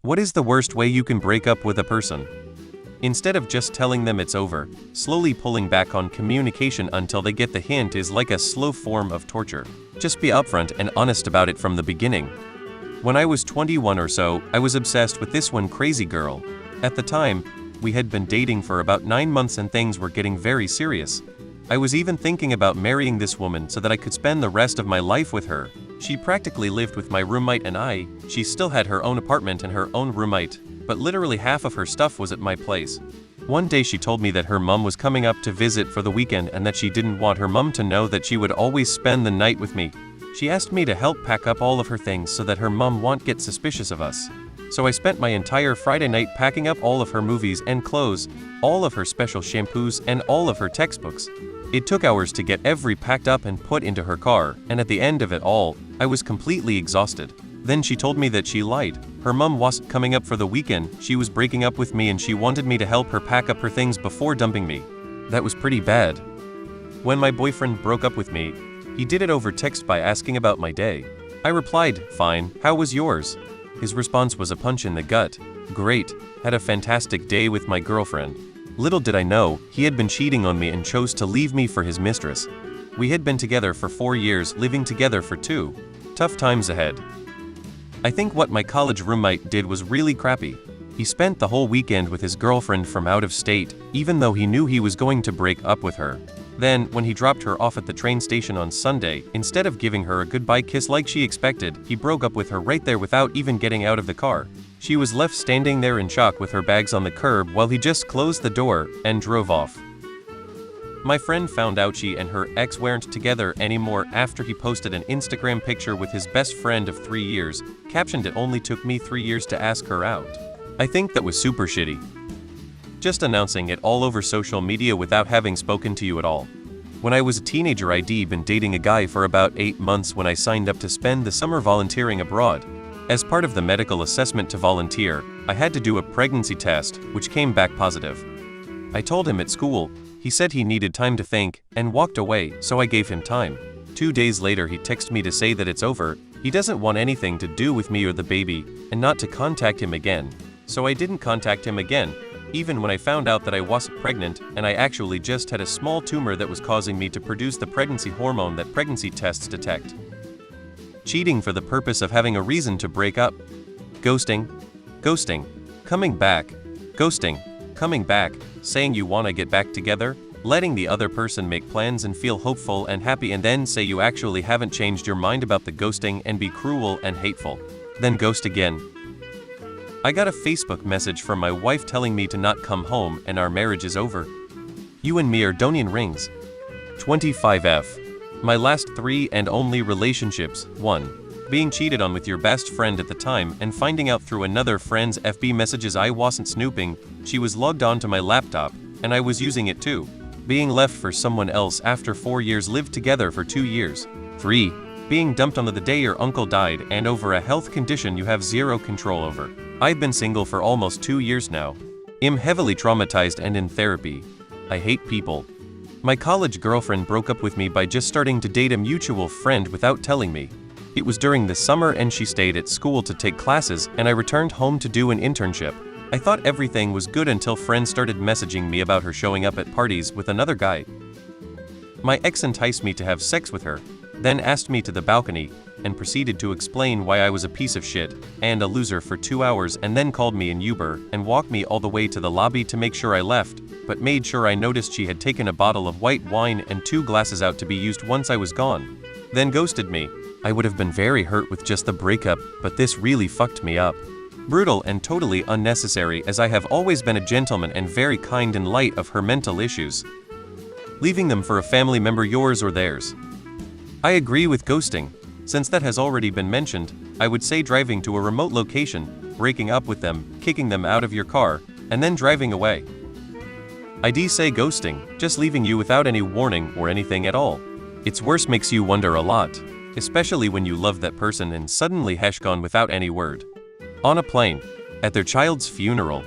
What is the worst way you can break up with a person? Instead of just telling them it's over, slowly pulling back on communication until they get the hint is like a slow form of torture. Just be upfront and honest about it from the beginning. When I was 21 or so, I was obsessed with this one crazy girl. At the time, we had been dating for about 9 months and things were getting very serious. I was even thinking about marrying this woman so that I could spend the rest of my life with her. She practically lived with my roommate and she still had her own apartment and her own roommate, but literally half of her stuff was at my place. One day she told me that her mom was coming up to visit for the weekend and that she didn't want her mom to know that she would always spend the night with me. She asked me to help pack up all of her things so that her mom won't get suspicious of us. So I spent my entire Friday night packing up all of her movies and clothes, all of her special shampoos, and all of her textbooks. It took hours to get every packed up and put into her car, and at the end of it all, I was completely exhausted. Then she told me that she lied. Her mom wasn't coming up for the weekend, she was breaking up with me and she wanted me to help her pack up her things before dumping me. That was pretty bad. When my boyfriend broke up with me, he did it over text by asking about my day. I replied, "Fine, how was yours?" His response was a punch in the gut. "Great, had a fantastic day with my girlfriend." Little did I know, he had been cheating on me and chose to leave me for his mistress. We had been together for 4 years, living together for 2. Tough times ahead. I think what my college roommate did was really crappy. He spent the whole weekend with his girlfriend from out of state, even though he knew he was going to break up with her. Then, when he dropped her off at the train station on Sunday, instead of giving her a goodbye kiss like she expected, he broke up with her right there without even getting out of the car. She was left standing there in shock with her bags on the curb while he just closed the door and drove off. My friend found out she and her ex weren't together anymore after he posted an Instagram picture with his best friend of 3 years, captioned "It only took me 3 years to ask her out." I think that was super shitty. Just announcing it all over social media without having spoken to you at all. When I was a teenager, I'd been dating a guy for about 8 months when I signed up to spend the summer volunteering abroad. As part of the medical assessment to volunteer, I had to do a pregnancy test, which came back positive. I told him at school. He said he needed time to think, and walked away, so I gave him time. 2 days later he texted me to say that it's over, he doesn't want anything to do with me or the baby, and not to contact him again. So I didn't contact him again, even when I found out that I wasn't pregnant, and I actually just had a small tumor that was causing me to produce the pregnancy hormone that pregnancy tests detect. Cheating for the purpose of having a reason to break up. Ghosting. Ghosting. Coming back. Ghosting. Coming back, saying you want to get back together, letting the other person make plans and feel hopeful and happy and then say you actually haven't changed your mind about the ghosting and be cruel and hateful. Then ghost again. I got a Facebook message from my wife telling me to not come home and our marriage is over. You and me are Donian rings. 25F. My last 3 and only relationships. 1. Being cheated on with your best friend at the time and finding out through another friend's FB messages I wasn't snooping, she was logged on to my laptop, and I was using it too. Being left for someone else after 4 years lived together for 2 years. 3. Being dumped on the day your uncle died and over a health condition you have zero control over. I've been single for almost 2 years now. I'm heavily traumatized and in therapy. I hate people. My college girlfriend broke up with me by just starting to date a mutual friend without telling me. It was during the summer and she stayed at school to take classes and I returned home to do an internship. I thought everything was good until friends started messaging me about her showing up at parties with another guy. My ex enticed me to have sex with her, then asked me to the balcony, and proceeded to explain why I was a piece of shit and a loser for 2 hours and then called me an Uber and walked me all the way to the lobby to make sure I left, but made sure I noticed she had taken a bottle of white wine and 2 glasses out to be used once I was gone. Then ghosted me. I would have been very hurt with just the breakup, but this really fucked me up. Brutal and totally unnecessary as I have always been a gentleman and very kind in light of her mental issues. Leaving them for a family member, yours or theirs. I agree with ghosting. Since that has already been mentioned, I would say driving to a remote location, breaking up with them, kicking them out of your car, and then driving away. I'd say ghosting, just leaving you without any warning or anything at all. It's worse, makes you wonder a lot, especially when you love that person and suddenly gone without any word. On a plane, at their child's funeral,